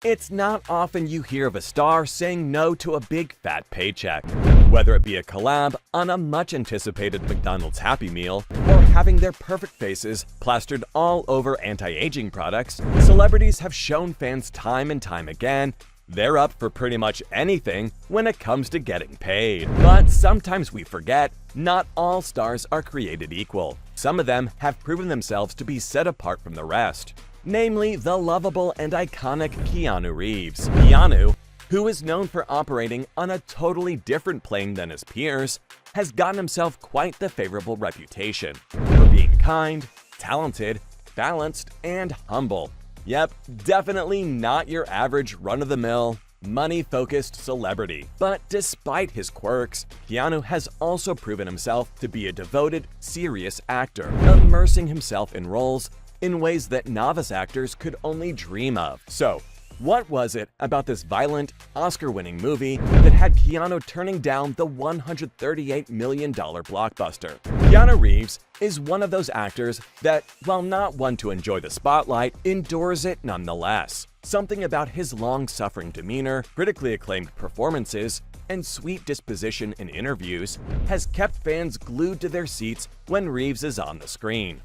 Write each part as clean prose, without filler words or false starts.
It's not often you hear of a star saying no to a big fat paycheck. Whether it be a collab on a much-anticipated McDonald's Happy Meal, or having their perfect faces plastered all over anti-aging products, celebrities have shown fans time and time again they're up for pretty much anything when it comes to getting paid. But sometimes we forget, not all stars are created equal. Some of them have proven themselves to be set apart from the rest. Namely, the lovable and iconic Keanu Reeves. Keanu, who is known for operating on a totally different plane than his peers, has gotten himself quite the favorable reputation for being kind, talented, balanced, and humble. Yep, definitely not your average run-of-the-mill, money-focused celebrity. But despite his quirks, Keanu has also proven himself to be a devoted, serious actor, immersing himself in roles in ways that novice actors could only dream of. So, what was it about this violent, Oscar-winning movie that had Keanu turning down the $138 million blockbuster? Keanu Reeves is one of those actors that, while not one to enjoy the spotlight, endures it nonetheless. Something about his long-suffering demeanor, critically acclaimed performances, and sweet disposition in interviews has kept fans glued to their seats when Reeves is on the screen.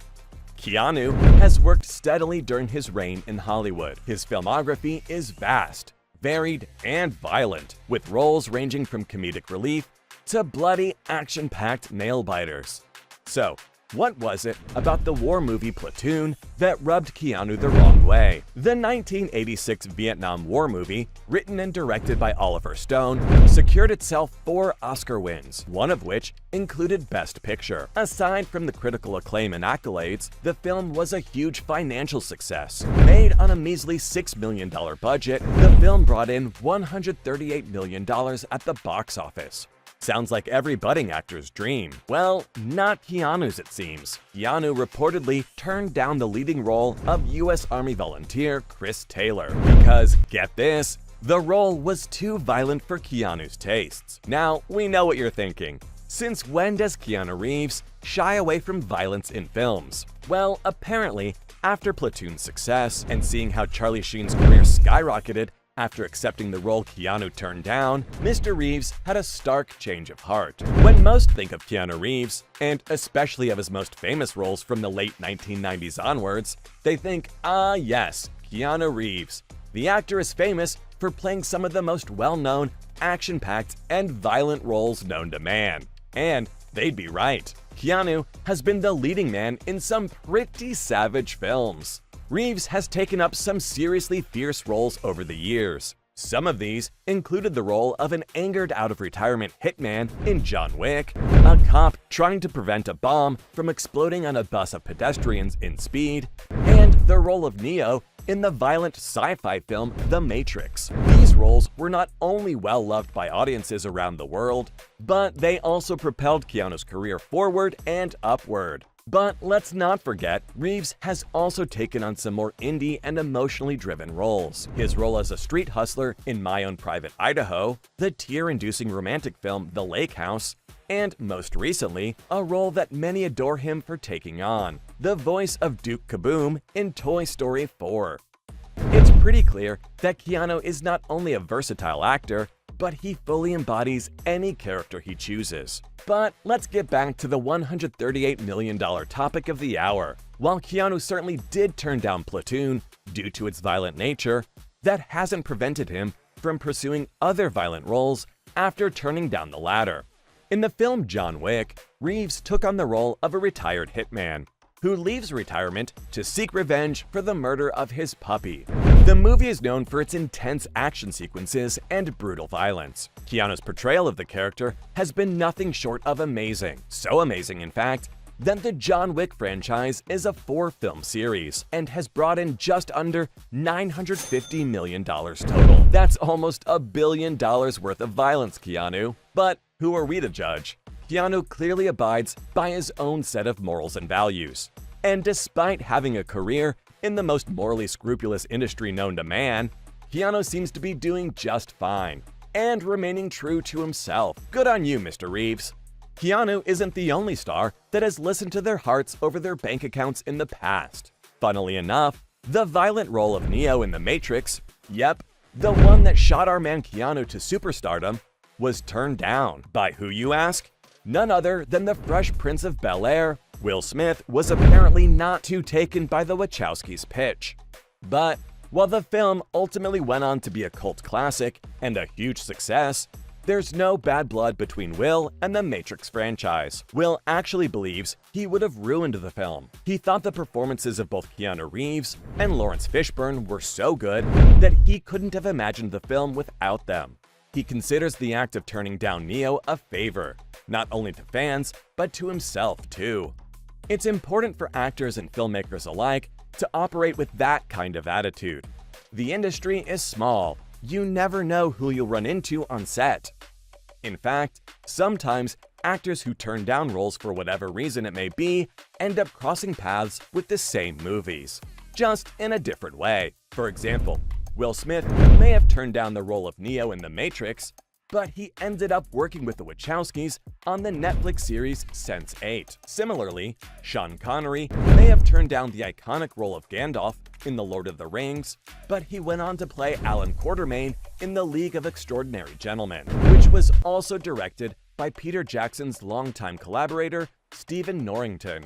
Keanu has worked steadily during his reign in Hollywood. His filmography is vast, varied, and violent, with roles ranging from comedic relief to bloody, action-packed nail-biters. So, what was it about the war movie Platoon that rubbed Keanu the wrong way? The 1986 Vietnam War movie, written and directed by Oliver Stone, secured itself 4 Oscar wins, one of which included Best Picture. Aside from the critical acclaim and accolades, the film was a huge financial success. Made on a measly $6 million budget, the film brought in $138 million at the box office. Sounds like every budding actor's dream. Well, not Keanu's, it seems. Keanu reportedly turned down the leading role of U.S. Army volunteer Chris Taylor because, get this, the role was too violent for Keanu's tastes. Now, we know what you're thinking. Since when does Keanu Reeves shy away from violence in films? Well, apparently, after Platoon's success and seeing how Charlie Sheen's career skyrocketed after accepting the role Keanu turned down, Mr. Reeves had a stark change of heart. When most think of Keanu Reeves, and especially of his most famous roles from the late 1990s onwards, they think, ah yes, Keanu Reeves. The actor is famous for playing some of the most well-known, action-packed, and violent roles known to man. And they'd be right. Keanu has been the leading man in some pretty savage films. Reeves has taken up some seriously fierce roles over the years. Some of these included the role of an angered out-of-retirement hitman in John Wick, a cop trying to prevent a bomb from exploding on a bus of pedestrians in Speed, and the role of Neo in the violent sci-fi film The Matrix. These roles were not only well-loved by audiences around the world, but they also propelled Keanu's career forward and upward. But let's not forget, Reeves has also taken on some more indie and emotionally driven roles. His role as a street hustler in My Own Private Idaho, the tear-inducing romantic film The Lake House, and most recently, a role that many adore him for taking on, the voice of Duke Kaboom in Toy Story 4. It's pretty clear that Keanu is not only a versatile actor, but he fully embodies any character he chooses. But let's get back to the $138 million topic of the hour. While Keanu certainly did turn down Platoon due to its violent nature, that hasn't prevented him from pursuing other violent roles after turning down the latter. In the film John Wick, Reeves took on the role of a retired hitman who leaves retirement to seek revenge for the murder of his puppy. The movie is known for its intense action sequences and brutal violence. Keanu's portrayal of the character has been nothing short of amazing. So amazing, in fact, that the John Wick franchise is a 4-film series and has brought in just under $950 million total. That's almost $1 billion worth of violence, Keanu. But who are we to judge? Keanu clearly abides by his own set of morals and values. And despite having a career in the most morally scrupulous industry known to man, Keanu seems to be doing just fine and remaining true to himself. Good on you, Mr. Reeves. Keanu isn't the only star that has listened to their hearts over their bank accounts in the past. Funnily enough, the violent role of Neo in The Matrix Yep, the one that shot our man Keanu to superstardom was turned down. By who, you ask? None other than the Fresh Prince of Bel-Air. Will Smith was apparently not too taken by the Wachowskis' pitch. But while the film ultimately went on to be a cult classic and a huge success, there's no bad blood between Will and the Matrix franchise. Will actually believes he would have ruined the film. He thought the performances of both Keanu Reeves and Lawrence Fishburne were so good that he couldn't have imagined the film without them. He considers the act of turning down Neo a favor, not only to fans, but to himself too. It's important for actors and filmmakers alike to operate with that kind of attitude. The industry is small. You never know who you'll run into on set. In fact, sometimes actors who turn down roles for whatever reason it may be end up crossing paths with the same movies, just in a different way. For example, Will Smith may have turned down the role of Neo in The Matrix, but he ended up working with the Wachowskis on the Netflix series Sense8. Similarly, Sean Connery may have turned down the iconic role of Gandalf in The Lord of the Rings, but he went on to play Alan Quatermain in The League of Extraordinary Gentlemen, which was also directed by Peter Jackson's longtime collaborator, Stephen Norrington.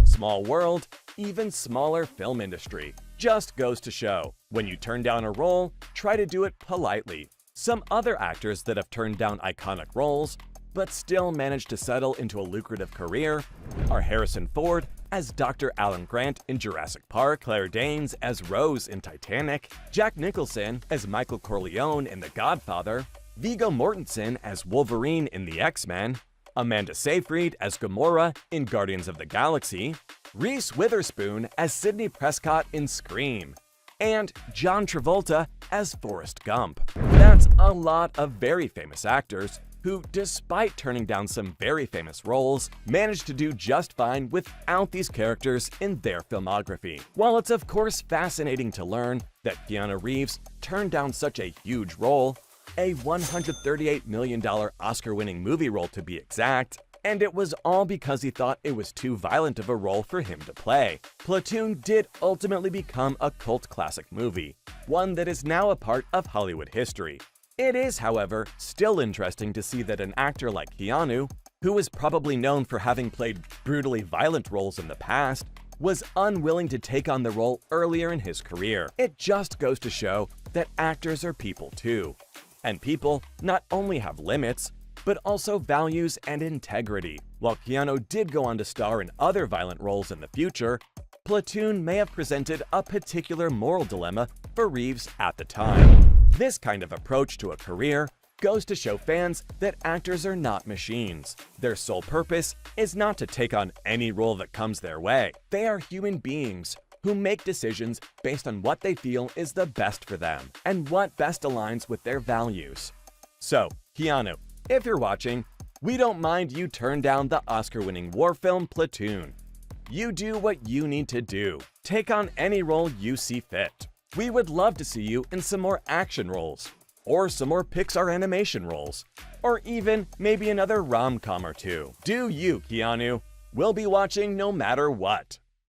Small world, even smaller film industry. Just goes to show, when you turn down a role, try to do it politely. Some other actors that have turned down iconic roles, but still managed to settle into a lucrative career, are Harrison Ford as Dr. Alan Grant in Jurassic Park, Claire Danes as Rose in Titanic, Jack Nicholson as Michael Corleone in The Godfather, Viggo Mortensen as Wolverine in The X-Men, Amanda Seyfried as Gamora in Guardians of the Galaxy, Reese Witherspoon as Sidney Prescott in Scream, and John Travolta as Forrest Gump. That's a lot of very famous actors who, despite turning down some very famous roles, managed to do just fine without these characters in their filmography. While it's of course fascinating to learn that Keanu Reeves turned down such a huge role, a $138 million Oscar-winning movie role to be exact, and it was all because he thought it was too violent of a role for him to play. Platoon did ultimately become a cult classic movie, one that is now a part of Hollywood history. It is, however, still interesting to see that an actor like Keanu, who is probably known for having played brutally violent roles in the past, was unwilling to take on the role earlier in his career. It just goes to show that actors are people too. And people not only have limits, but also values and integrity. While Keanu did go on to star in other violent roles in the future, Platoon may have presented a particular moral dilemma for Reeves at the time. This kind of approach to a career goes to show fans that actors are not machines. Their sole purpose is not to take on any role that comes their way. They are human beings who make decisions based on what they feel is the best for them and what best aligns with their values. So, Keanu, if you're watching, we don't mind you turn down the Oscar-winning war film Platoon. You do what you need to do. Take on any role you see fit. We would love to see you in some more action roles, or some more Pixar animation roles, or even maybe another rom-com or two. Do you, Keanu? We'll be watching no matter what.